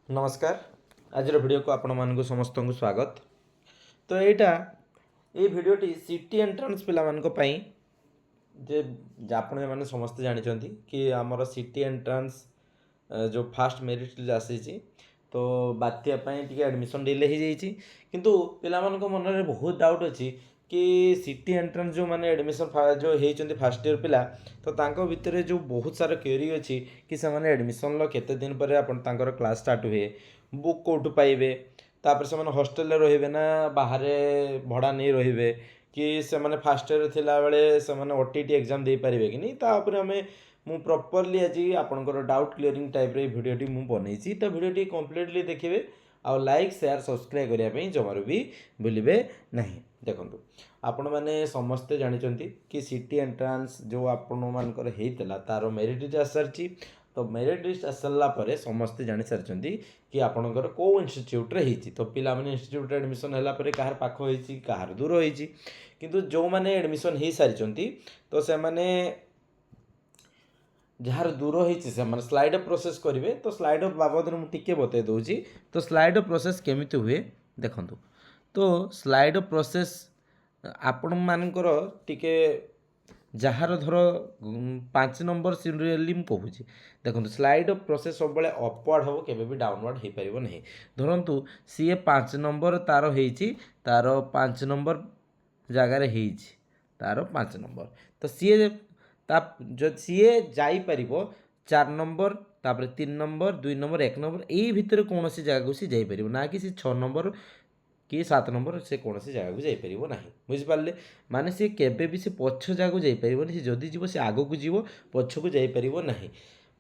नमस्कार। आज भिडियो को आपण मानक समस्त को स्वागत। तो ये भिडियोटी सिटी एंट्रांस पिला मानक पई जे आपण माने समस्त जानिचंती कि हमर सिटी एंट्रांस जो फास्ट मेरिट लिस्ट आसी तो बात्या पई टिके एडमिशन डिले हो जाइए किंतु पिला मानक मन रे बहुत डाउट अछि कि सिटी एंट्रांस जो माने एडमिशन जो होती फास्ट ईयर पिला तो तांको भितर जो बहुत सारा क्वेरी अच्छी कि से माने एडमिशन केते दिन पर अपन तांकर क्लास स्टार्ट हुए बुक कौटू पाइबे तापर से हॉस्टेल रे ना बाहर भड़ा नहीं रे कि से माने फास्ट ईयर थिला बेले से माने ओटीटी एग्जाम दे पारिबे कि नहीं तापर हमें मु प्रॉपर्ली आज आपनकर डाउट क्लियरिंग टाइप रे वीडियोटी मु बनैछि तो वीडियोटी कंप्लीटली देखिबे आ लाइक शेयर सब्सक्राइब करिया पई जमारो भी भूलिबे नहीं। देखंतु आपण माने समस्ते जानिचंती कि सिटी एंट्रांस जो आपण मानकर हेइतला तारो मेरिट लिस्ट आसरची तो मेरिट लिस्ट आसला परे समस्ते जानि सारचंती कि आपणकर को इंस्टीट्यूट रे हेइची तो पिला माने इंस्टीट्यूट रे एडमिशन हला परे काहर पाखो हेइची काहर दूर हेइची किंतु जो माने एडमिशन हेइ सारचंती तो से माने जार दूर होती से मैंने स्लाइड प्रोसेस करेंगे तो स्लाइड बाबद में टिके बतई दूसरी तो स्लाइड प्रोसेस केमिति हुए देखु तो स्लाइड प्रोसेस आपण मानकर टिके जार धर 5 नंबर सीरियली मुझे देखो स्लाइड प्रोसेस सब अपवर्ड हम केवे भी डाउनवर्ड हो पार नहीं धरतु सी 5 नंबर तार होती तार 5 नंबर जगार तार 5 नंबर तो सी जो सीए जापर 4 नंबर तापर 3 नंबर 2 नंबर 1 नंबर यही भितर कौन सी जगह सी जापर ना कि 6 नंबर कि 7 नंबर से कौन सी जगह को जापर ना बुझिपारे माने सी केबे भी से पछ जगह जापर सी जदि जीव से आग को जीव पछ को जापर ना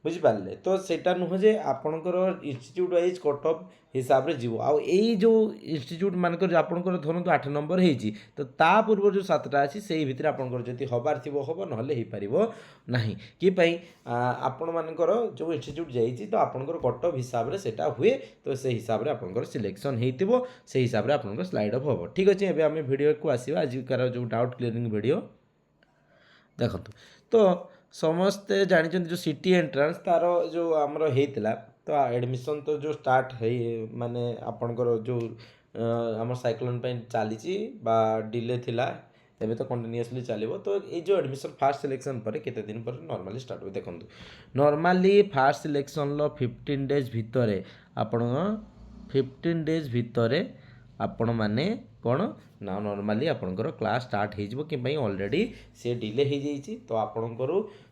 बुझिपारे तो सेटा नुह जे आपणकर इंस्टीट्यूट वाइज कट ऑफ हिसाब से जीव आउ यही जो इंस्टीट्यूट मानकर आपंकर धरतु 8 नंबर होती तो ता पूर्व जो 7टा अच्छी से भितर आपंकर जब हबार थी हम ना हो ना कि आपण मानकर जो इंस्टीट्यूट जाइए तो आपंकर कट ऑफ हिसाब से सेटा हुए तो से हिसाब से आपंकर सिलेक्शन हो से हिसाब से आपंकर स्लाइड अफ हम ठीक अच्छे एवं आम भिडियो को आसवा आजिकार जो डाउट क्लियरिंग वीडियो देखो तो समस्ते जानते जो सिटी एंट्रांस तार जो आमर होता तो एडमिशन तो जो स्टार्ट है माने आपणकर जो आम साइक्लोन चली डिले थिला एबे तो कंटिन्यूअसली चलो तो ये जो एडमिशन फास्ट सिलेक्शन पर केते दिन पर नॉर्मली स्टार्ट हुए देखो नॉर्मली फास्ट सिलेक्शन 15 डेज भितर आपण 15 डेज भितर आपण माने कौन ना नॉर्मली आपंकर क्लास स्टार्ट हो ऑलरेडी से डिले हो जाइए तो आपंकर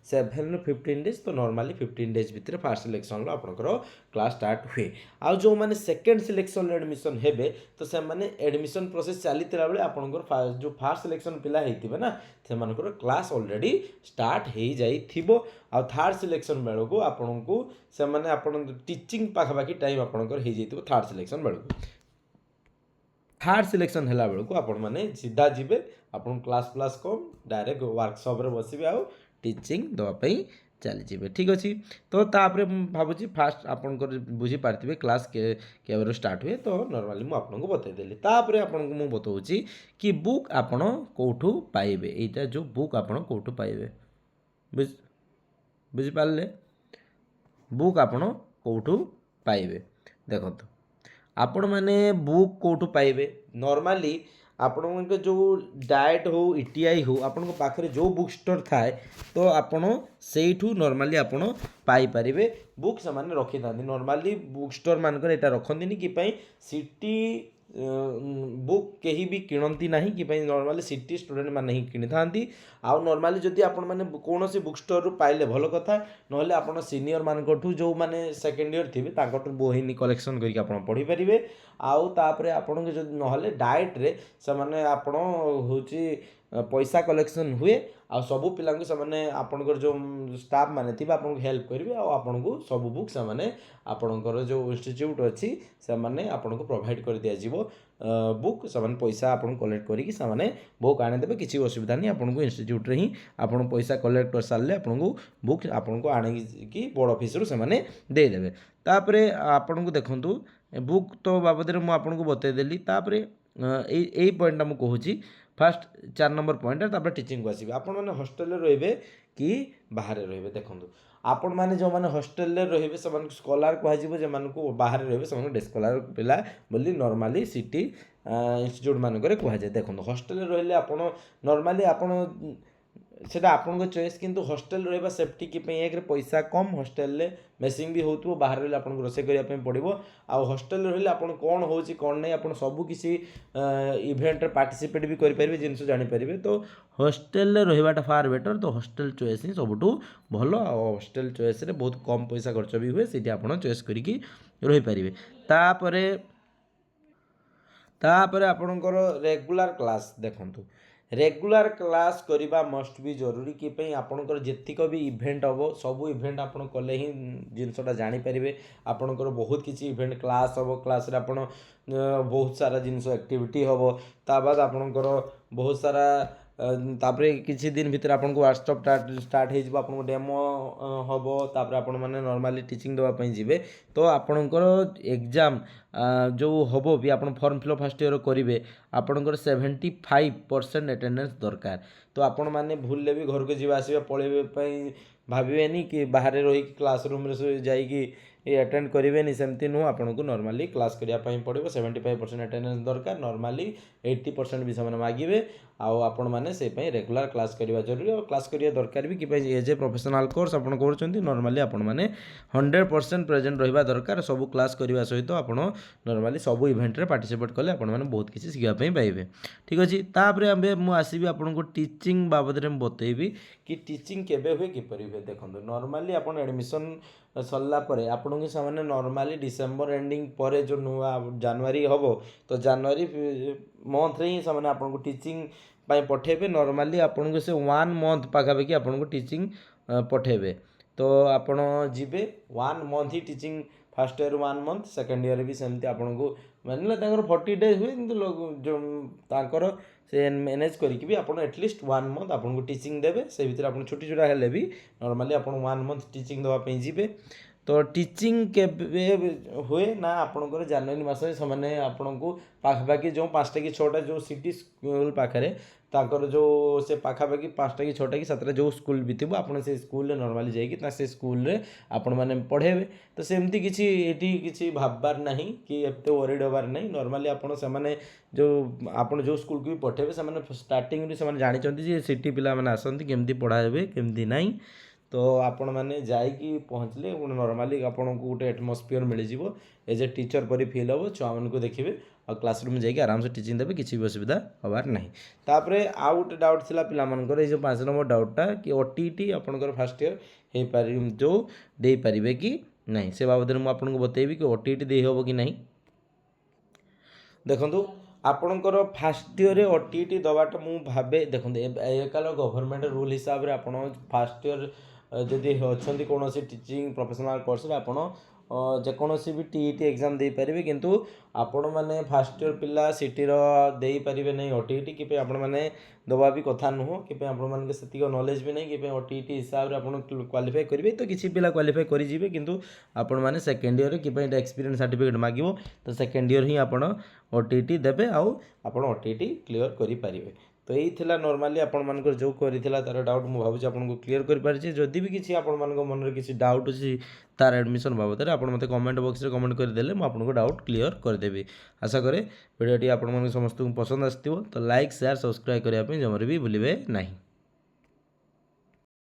7 ରୁ 15 डेज तो नॉर्मली 15 डेज भितर फास्ट सिलेक्शन आपंकर क्लास स्टार्ट हुए आउ जो मैंने सेकेंड सिलेक्शन एडमिशन हेबे तो से माने एडमिशन प्रोसेस चली बेले आपंकर जो फास्ट सिलेक्शन पिला होते ना से क्लास ऑलरेडी स्टार्ट हो जाइए आउ थर्ड सिलेक्शन बेलू को आपन को से माने आपन टीचिंग पाखापाखि टाइम आपंकर हो जाइए थर्ड सिलेक्शन बेलू थर्ड सिलेक्शन है बेलू आपण मैंने सीधा जीवे आपन क्लास प्लास कम डायरेक्ट वर्कशॉप रे बसबे आउ टीचिंग दवाई चली ठीक अच्छे तो तापर भावुँ फास्ट आपंकर बुझी पार्थे क्लास के स्टार्ट हुए तो नॉर्मली मुझे आपको बतईदेली तापर आपको मुझे बताऊँ कि बुक आपण कौटू पाइबे यहाँ जो बुक आपण कौटू पाइबे बुझिपारे बुक आपण कौटू पाइबे देखो आपण मैंने बुक कौटू पाइबे नॉर्मली आपण जो डाएट हो ईटीआई हो आपण पाखे जो बुक स्टोर थाए तो आपण से नॉर्मली आपण पाइपर बुक से रखी था नॉर्मली बुक स्टोर मानकर यहाँ रखती कि सिटी बुक कहीं भी किणती ना कि नॉर्मली सिटी स्टूडेंट मैंने ही किनी था आउ नॉर्मली जदि आपण मैंने कौन सी बुक स्टोर पाइले भल कथा ना आप सीनियर मानू जो मैंने सेकेंड ईयर थे बोहिनी कलेक्शन करके पढ़ी पारे आउ तापर आपन जो ना डाएट रे से माने आपण होची पैसा कलेक्शन हुए आ सबू पिला से आपणकर जो स्टाफ मैंने थे आपको हेल्प करेंगे आपन को सब बुक से आपणकर जो इंस्टीट्यूट अच्छी से आपको प्रोवाइड कर दि जाव बुक से पैसा आप कलेक्ट करके बुक आनीदेवे किसी असुविधा नहीं आपको इंस्टीट्यूट रे ही आप पैसा कलेक्ट कर सारे आपको बुक आपको आणिकी बड़ ऑफिस से देदेवे तापर आपन को देखूँ बुक तो बाबद में मुझे बतईदेली तापर यही पॉइंटा मुझे कहूँ फास्ट 4 नंबर पॉइंट तापर टीचिंग को आसबे आपण मैंने हॉस्टेल रे कि बाहर रे देखो आपण मैंने जो मैंने हॉस्टेल रे से स्कॉलर कह जो बाहर रे से डे स्कॉलर पिला बोली नॉर्मली सिटी इंस्टीट्यूट मानक कहुए देखो हॉस्टेल रही आप नॉर्मली आपण सेटा आपन चॉइस किंतु हॉस्टेल रहा सेफ्टी की एक पैसा कम हॉस्टेल मेसिंग भी होतो बाहर रही आपको रोसे करने पड़ो आ हॉस्टेल रही आप कौन हो कौन नहीं आप सब किसी इवेंट पार्टिसिपेट भी करेंगे जिन जानीपर तो हॉस्टेल रहा फार बेटर तो हॉस्टेल चॉइस ही सब भल हॉस्टेल चॉइस बहुत कम पैसा खर्च भी हुए सीटी आप चॉइस करके रहीपर तापर आपणकर रेगुलर क्लास देखंतु रेगुलर क्लास करवा मस्ट भी जरूरी कि आपणकर जेतिक भी इवेंट हम सब इवेंट आपन कले ही जिनसटा जानीपर आपणकर बहुत किसी इवेंट क्लास हम क्लास रे आपन बहुत सारा जिनस एक्टिविटी हम ता बाद आपणकर बहुत सारा तापर किसी दिन भितर आपको व्हाट्सअप स्टार्ट हो आपको डेमो हम तापर आपण मैंने नॉर्मली टीचिंग देवाई जी तो आपणकर एग्जाम जो हम भी आप फॉर्म फिलअप फर्स्ट ईयर करेंगे आपणकर 75% अटेंडेंस दरकार तो आपण मैंने भूल भी घर को जावा आसवा पलैया भावेनि कि बाहर रही क्लासरूम जाइए ये अटेंड करेंगे सेमती नुह आपन को नॉर्मली क्लास करने पड़ो 75% अटेंडेंस दरकार नॉर्मली 80% भी से मांगे आपण मैंने से रेगुलर क्लास करवा जरूरी और क्लास करवा दरकार भी कि एज ए प्रोफेशनल कोर्स आप नॉर्मली आपण मैंने 100% प्रेजेंट रहा दरकार सब क्लास करने सहित आप नॉर्मली सब इवेंट रे पार्टिसिपेट कले आपण मैंने बहुत किसी शिखापी पाइबे ठीक अच्छे तापर मुझे आपको टीचिंग बाबद में बतेबी कि टीचिंग केबे हुए किपर हुए देखो नॉर्मली आप एडमिशन सरला आपन की सामान्य नॉर्मली डिसेंबर एंडिंग पर जो नुआ जनवरी हम तो जनवरी मंथ रे ही सामान्य आपन टीचिंग पठेबे नॉर्मली आपन को से 1 मंथ पाखापाखि आपन को टीचिंग पठेबे तो आपण जीवे 1 मंथ ही teaching first year 1 month second year भी सेमती आपन को मानला 40 डेज हुए किंतु जो तांकर से मैनेज करके भी आपन एटलिस्ट 1 मंथ आपन को टीचिंग देबे से भीतर आपन छोटी छोटा हेले भी नॉर्मली आपन 1 मंथ टीचिंग देवा पे जीवे तो टीचिंग के हुए ना आपनकर जनवरी मास से आपन को पाखापाखि जो 5टा कि 6टा जो सिटी स्कूल पाखे ताकर जो से पाखापाखि 5टा कि 6टा कि 7टा जो स्कूल भी थी आपन से स्कूल नॉर्मली जाइए से स्कूल रे आपण मैंने पढ़ेबे तो सेमती किसी एटी किसी भाबार नहीं कि एत वरीड होबार नहीं नॉर्मली आपन से माने जो आपन जो स्कूल को भी पठेबे से स्टार्टिंग रू से जानी जे सिटी पिला माने आसंती केमती पढ़ाबे केमती नहीं तो आपण मैंने जाइकी पहुँचले नॉर्मली आपन को गोटे एटमोस्फियर मिल जाव एज ए टीचर परी फिल हम छुआ मान को देखिए और क्लासरूम जाइए आराम से टीचिंग देवे किसी भी असुविधा हबार नहीं तापर आउ गोटे डाउट थी पिलाମାନଙ୍କର ये जो 5 नंबर डाउटा कि ओटीटी आपनकर फर्स्ट ईयर हो पार जो दे पारे कि नहीं से बाबद में आपको बतेबी कि ओटीटी दे हम कि नहीं देखो आपणकर फास्ट ईयर ओटीटी दवाटा मु भावे देखो एकाल गवर्नमेंट रूल हिसाब से आप फास्ट ईयर जदि अच्छा कौन टीचिंग प्रोफेशनल कोर्स आपड़ जेकोसी भी टीईटी एग्जाम दे पारे किंतु आपण मैंने फास्ट ईयर पिला सिटी दे पारे नहीं ओटीटी कि आपण मैंने दबा भी कथा नुह कि आपण मैंने से नॉलेज भी नहीं कि ओटीटी हिसाब से आप क्वालिफाई करेंगे तो किसी पिला क्वालिफाई करेंगे किंतु आपण मैंने सेकेंड ईयर कि एक्सपीरियंस सर्टिफिकेट मांगो तो सेकेंड ईयर ही आप ओटीटी देवे आउ आप ओटीटी क्लीयर करेंगे तो यही थिला नॉर्मली आपण मानकर जो करिथिला तार डाउट मु भाबुची आपनको क्लियर कर पारछि जदि भी किसी आपण मानको मन रे किसी डाउट अछि तार एडमिशन बाबद रे आपण मते कमेंट बॉक्स रे कमेंट कर देले मु आपनको डाउट क्लियर कर देबी आशा करे वीडियोटी आपण मानको समस्त पसंद आस्तिबो तो लाइक शेयर सब्सक्राइब करिया पे जमरे भी भूलिबे नहीं।